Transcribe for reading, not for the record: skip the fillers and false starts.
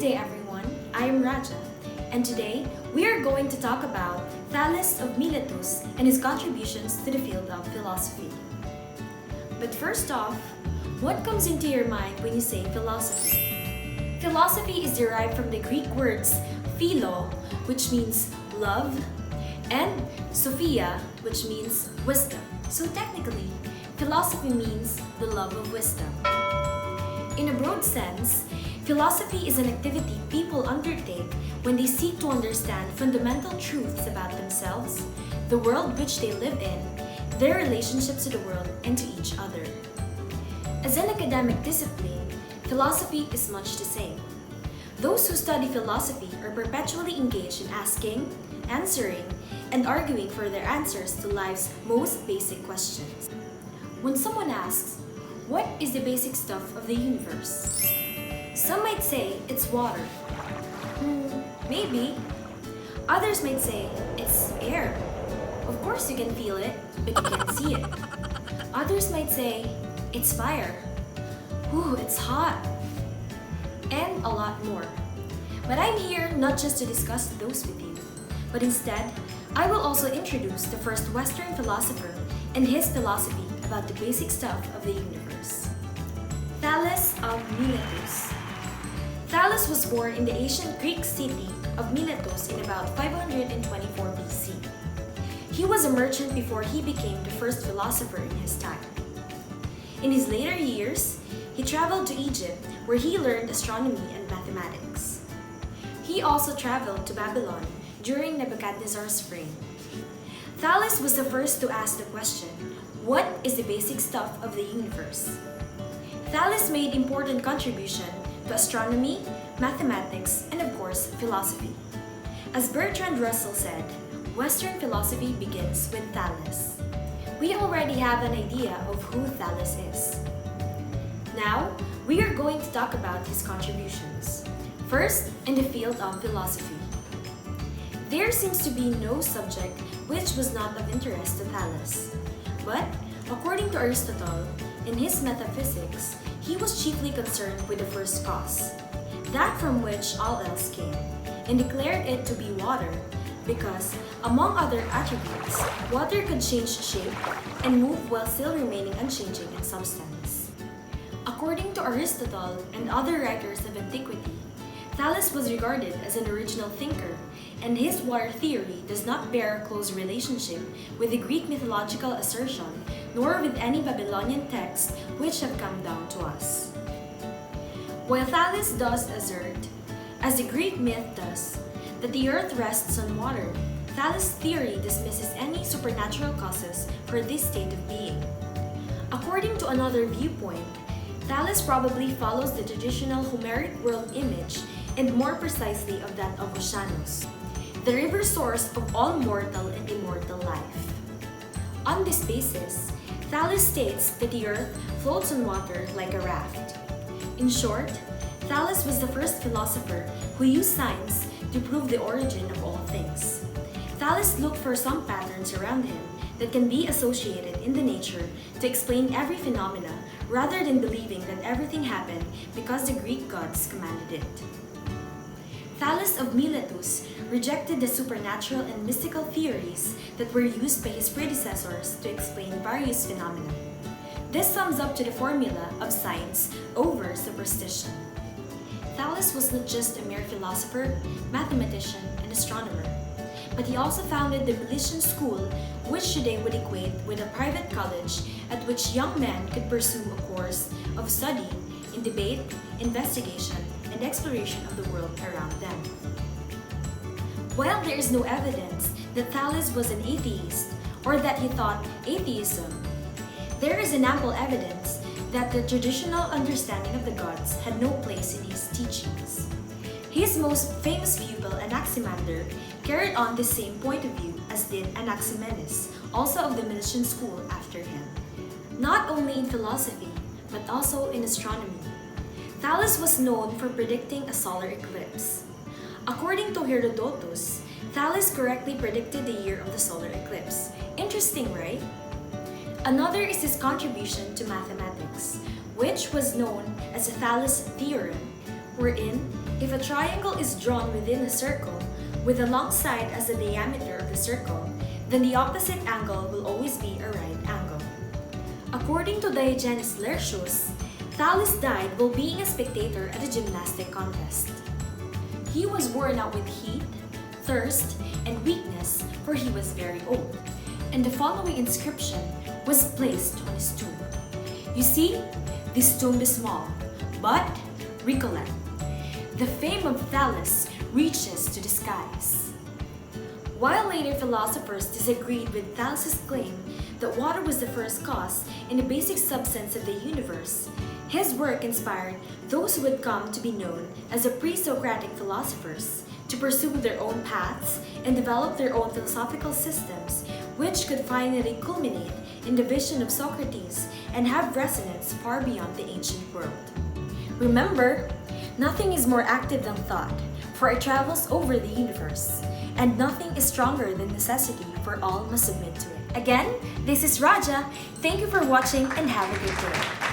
day everyone, I am Raja, and today we are going to talk about Thales of Miletus and his contributions to the field of philosophy. But first off, what comes into your mind when you say philosophy? Philosophy is derived from the Greek words philo, which means love, and sophia, which means wisdom. So technically, philosophy means the love of wisdom. In a broad sense, philosophy is an activity people undertake when they seek to understand fundamental truths about themselves, the world which they live in, their relationships to the world, and to each other. As an academic discipline, philosophy is much the same. Those who study philosophy are perpetually engaged in asking, answering, and arguing for their answers to life's most basic questions. When someone asks, "What is the basic stuff of the universe?" Some might say it's water. Maybe. Others might say it's air. Of course you can feel it, but you can't see it. Others might say it's fire. Ooh, it's hot. And a lot more. But I'm here not just to discuss those with you, but instead, I will also introduce the first Western philosopher and his philosophy about the basic stuff of the universe. Thales of Miletus. Thales was born in the ancient Greek city of Miletus in about 524 BC. He was a merchant before he became the first philosopher in his time. In his later years, he traveled to Egypt where he learned astronomy and mathematics. He also traveled to Babylon during Nebuchadnezzar's reign. Thales was the first to ask the question, what is the basic stuff of the universe? Thales made important contribution to astronomy, mathematics, and of course, philosophy. As Bertrand Russell said, Western philosophy begins with Thales. We already have an idea of who Thales is. Now, we are going to talk about his contributions. First, in the field of philosophy. There seems to be no subject which was not of interest to Thales. But, according to Aristotle, in his metaphysics, he was chiefly concerned with the first cause, that from which all else came, and declared it to be water, because, among other attributes, water could change shape and move while still remaining unchanging in substance. According to Aristotle and other writers of antiquity, Thales was regarded as an original thinker, and his water theory does not bear a close relationship with the Greek mythological assertion, nor with any Babylonian texts which have come down to us. While Thales does assert, as the Greek myth does, that the earth rests on water, Thales' theory dismisses any supernatural causes for this state of being. According to another viewpoint, Thales probably follows the traditional Homeric world image and more precisely of that of Oceanus, the river source of all mortal and immortal life. On this basis, Thales states that the earth floats on water like a raft. In short, Thales was the first philosopher who used science to prove the origin of all things. Thales looked for some patterns around him that can be associated in the nature to explain every phenomena rather than believing that everything happened because the Greek gods commanded it. Thales of Miletus rejected the supernatural and mystical theories that were used by his predecessors to explain various phenomena. This sums up to the formula of science over superstition. Thales was not just a mere philosopher, mathematician, and astronomer, but he also founded the Milesian school, which today would equate with a private college at which young men could pursue a course of study in debate, investigation, and exploration of the world around them. While there is no evidence that Thales was an atheist or that he thought atheism, there is an ample evidence that the traditional understanding of the gods had no place in his teachings. His most famous pupil, Anaximander, carried on the same point of view as did Anaximenes, also of the Milesian school after him. Not only in philosophy, but also in astronomy. Thales was known for predicting a solar eclipse. According to Herodotus, Thales correctly predicted the year of the solar eclipse. Interesting, right? Another is his contribution to mathematics, which was known as the Thales theorem, wherein If a triangle is drawn within a circle, with the long side as the diameter of the circle, then the opposite angle will always be a right angle. According to Diogenes Laertius, Thales died while being a spectator at a gymnastic contest. He was worn out with heat, thirst, and weakness, for he was very old, and the following inscription was placed on his tomb. You see, this tomb is small, but recollect, the fame of Thales reaches to the skies. While later philosophers disagreed with Thales' claim that water was the first cause and the basic substance of the universe, his work inspired those who would come to be known as the pre-Socratic philosophers to pursue their own paths and develop their own philosophical systems, which could finally culminate in the vision of Socrates and have resonance far beyond the ancient world. Remember, nothing is more active than thought, for it travels over the universe, and nothing is stronger than necessity, for all must submit to it. Again, this is Raja. Thank you for watching and have a good day.